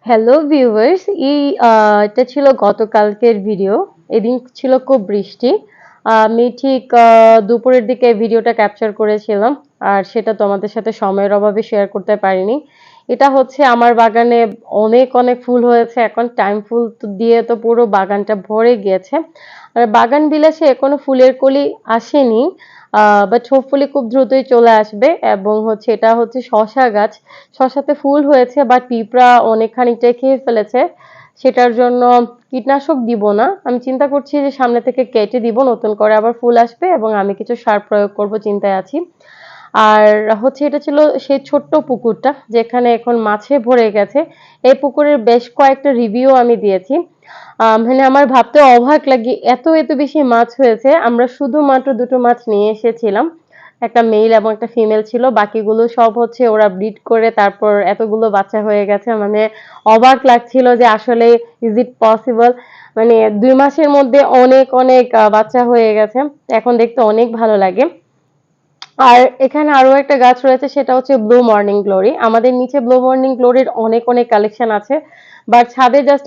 Hello viewers, এটা ছিল গতকালকের ভিডিও। এদিন ছিল খুব বৃষ্টি। আমি ঠিক দুপুরের দিকে ভিডিওটা ক্যাপচার করেছিলাম, আর সেটা তোমাদের সাথে সময়ের অভাবে শেয়ার করতে পারিনি। এটা হচ্ছে আমার বাগানে অনেক অনেক ফুল হয়েছে, এখন টাইম ফুল দিয়ে তো পুরো বাগানটা ভরে গিয়েছে। আর বাগান বিলাসে এখনো ফুলের কলি আসেনি, বাট হোপফুলি খুব দ্রুতই চলে আসবে। এবং হচ্ছে এটা হচ্ছে শসা গাছ, শসাতে ফুল হয়েছে বাট পিঁপড়া অনেক খানিকটাই খেয়ে ফেলেছে। সেটার জন্য কীটনাশক দিব না, আমি চিন্তা করছি যে সামনে থেকে কেটে দিব, নতুন করে আবার ফুল আসবে এবং আমি কিছু সার প্রয়োগ করব চিন্তায় আছি। আর হচ্ছে এটা ছিল সেই ছোট্ট পুকুরটা যেখানে এখন মাছে ভরে গেছে। এই পুকুরের বেশ কয়েকটা রিভিউ আমি দিয়েছি। মানে আমার ভাবতে অবাক লাগে, এত এত বেশি মাছ হয়েছে। আমরা শুধুমাত্র দুটো মাছ নিয়ে এসেছিলাম, একটা মেল এবং একটা ফিমেল ছিল, বাকিগুলো সব হচ্ছে ওরা ব্রিড করে তারপর এতগুলো বাচ্চা হয়ে গেছে। মানে অবাক লাগছিল যে আসলে ইজ ইট পসিবল, মানে 2 মাসের মধ্যে অনেক অনেক বাচ্চা হয়ে গেছে। এখন দেখতে অনেক ভালো লাগে। আর এখানে আরো একটা গাছ রয়েছে, সেটা হচ্ছে ব্লু মর্নিং গ্লোরি। আমাদের নিচে ব্লু মর্নিং গ্লোরির অনেক অনেক কালেকশন আছে, বাট ছাদে জাস্ট